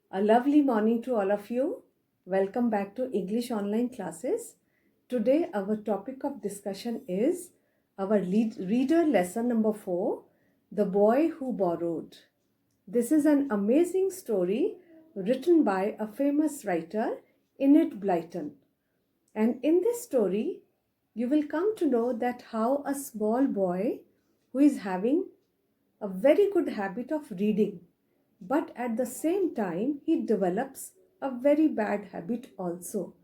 A lovely morning to all of you. Welcome back to English online classes. Today, our topic of discussion is our reader lesson number 4, The Boy Who Borrowed. This is an amazing story written by a famous writer, Enid Blyton. And in this story, you will come to know that how a small boy who is having a very good habit of reading, but at the same time, he develops a very bad habit also.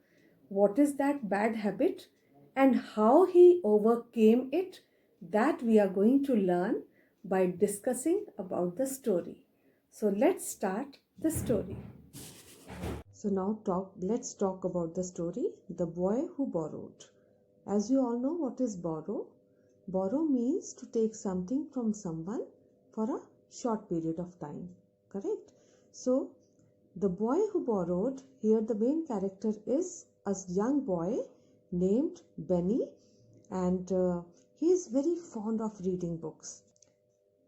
What is that bad habit and how he overcame it? That we are going to learn by discussing about the story. So let's start the story. So now let's talk about the story, The Boy Who Borrowed. As you all know, what is borrow? Borrow means to take something from someone for a short period of time. Correct? So, The Boy Who Borrowed, here the main character is a young boy named Benny, and he is very fond of reading books.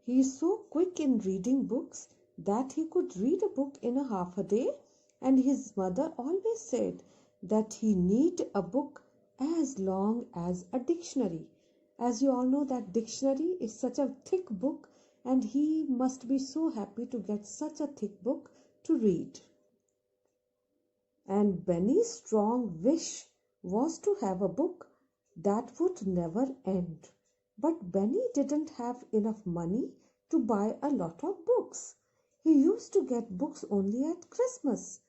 He is so quick in reading books that he could read a book in a half a day, and his mother always said that he need a book as long as a dictionary. As you all know, that dictionary is such a thick book, and he must be so happy to get such a thick book to read. And Benny's strong wish was to have a book that would never end. But Benny didn't have enough money to buy a lot of books. He used to get books only at Christmas,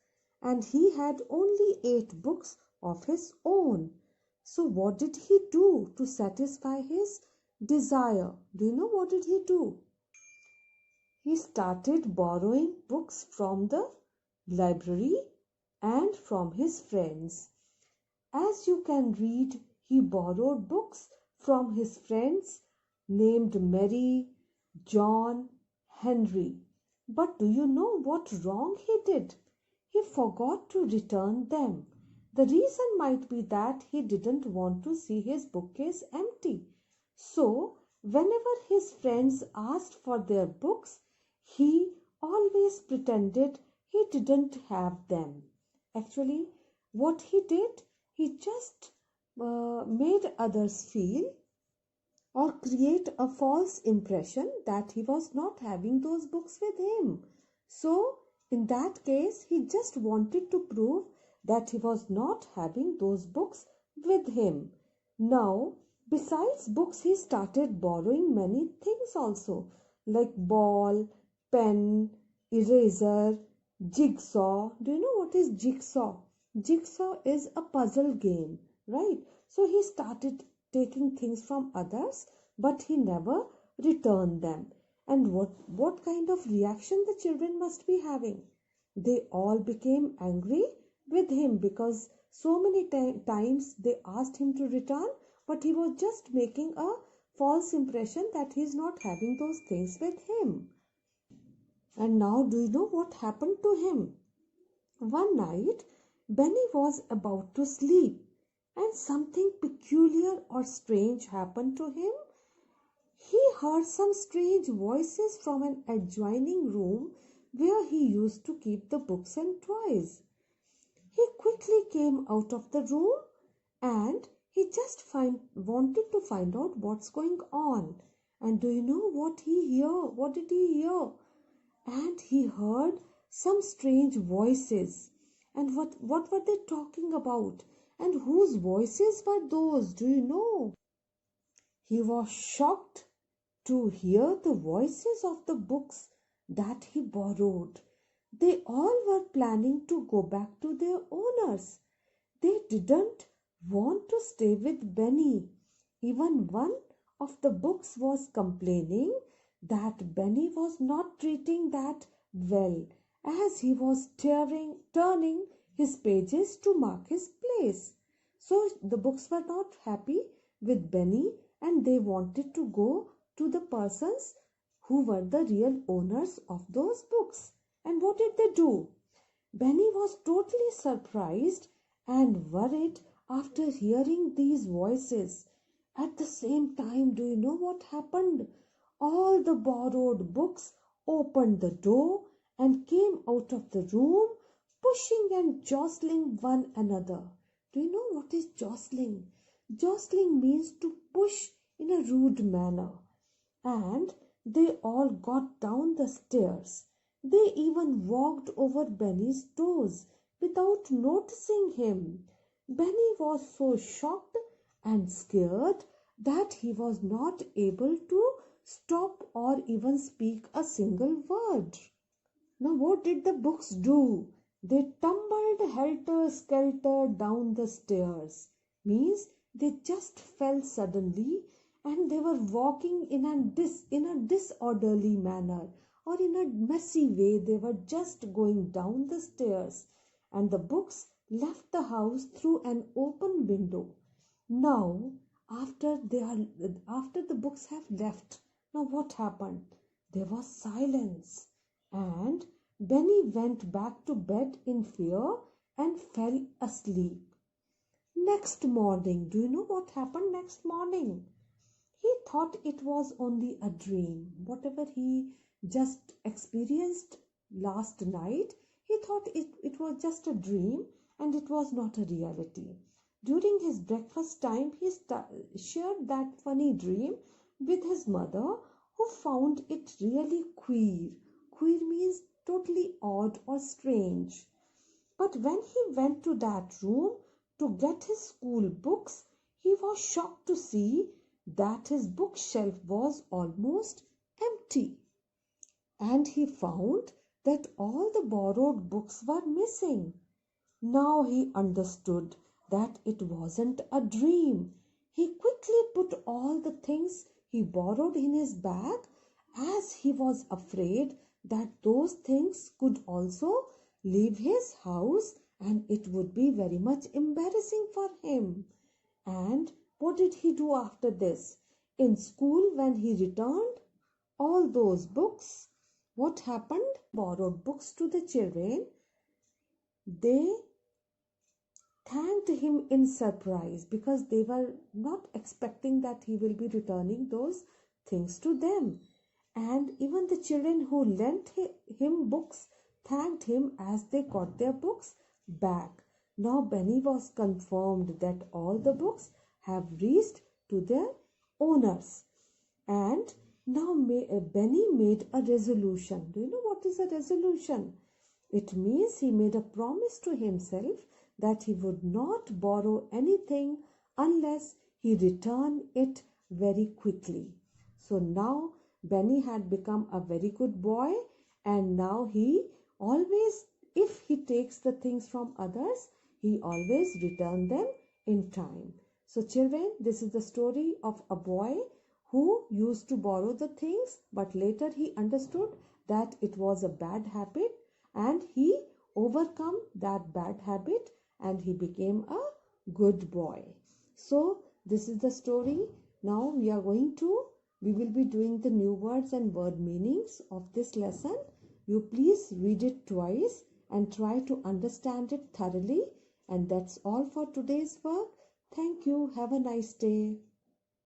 and he had only 8 books of his own. So what did he do to satisfy his desire? Do you know what did he do? He started borrowing books from the library and from his friends. As you can read, he borrowed books from his friends named Mary, John, Henry. But do you know what wrong he did? He forgot to return them. The reason might be that he didn't want to see his bookcase empty. So, whenever his friends asked for their books, he always pretended he didn't have them. Actually, what he did, he just made others feel or create a false impression that he was not having those books with him. So, in that case, he just wanted to prove that he was not having those books with him. Now, besides books, he started borrowing many things also, like ball, pen, eraser, jigsaw. Do you know what is jigsaw? Jigsaw is a puzzle game, right? So he started taking things from others, but he never returned them. And what kind of reaction the children must be having? They all became angry with him because so many times they asked him to return, but he was just making a false impression that he is not having those things with him. And now, do you know what happened to him? One night, Benny was about to sleep, and something peculiar or strange happened to him. He heard some strange voices from an adjoining room where he used to keep the books and toys. He quickly came out of the room and he just wanted to find out what's going on. And do you know what he heard? What did he hear? And he heard some strange voices. And what were they talking about? And whose voices were those? Do you know? He was shocked to hear the voices of the books that he borrowed. They all were planning to go back to their owners. They didn't want to stay with Benny. Even one of the books was complaining that Benny was not treating that well as he was turning his pages to mark his place. So the books were not happy with Benny and they wanted to go to the persons who were the real owners of those books. And what did they do? Benny was totally surprised and worried after hearing these voices. At the same time, do you know what happened? All the borrowed books opened the door and came out of the room, pushing and jostling one another. Do you know what is jostling? Jostling means to push in a rude manner. And they all got down the stairs. They even walked over Benny's toes without noticing him. Benny was so shocked and scared that he was not able to stop or even speak a single word. Now, what did the books do? They tumbled helter skelter down the stairs. Means they just fell suddenly and they were walking in a disorderly manner or in a messy way. They were just going down the stairs and the books left the house through an open window. Now, after the books have left, now what happened? There was silence, and Benny went back to bed in fear and fell asleep. Next morning, do you know what happened next morning? He thought it was only a dream. Whatever he just experienced last night, he thought it was just a dream and it was not a reality. During his breakfast time, he shared that funny dream with his mother, who found it really queer. Queer means totally odd or strange. But when he went to that room to get his school books, he was shocked to see that his bookshelf was almost empty. And he found that all the borrowed books were missing. Now he understood that it wasn't a dream. He quickly put all the things he borrowed in his bag, as he was afraid that those things could also leave his house and it would be very much embarrassing for him. And what did he do after this? In school, when he returned all those books, what happened? Borrowed books to the children. They thanked him in surprise because they were not expecting that he will be returning those things to them. And even the children who lent him books thanked him as they got their books back. Now Benny was confirmed that all the books have reached to their owners. And now Benny made a resolution. Do you know what is a resolution? It means he made a promise to himself that he would not borrow anything unless he returned it very quickly. So now Benny had become a very good boy, and now he always, if he takes the things from others, he always return them in time. So children, this is the story of a boy who used to borrow the things, but later he understood that it was a bad habit and he overcome that bad habit and he became a good boy. So this is the story. Now we will be doing the new words and word meanings of this lesson. You please read it twice and try to understand it thoroughly. And that's all for today's work. Thank you. Have a nice day.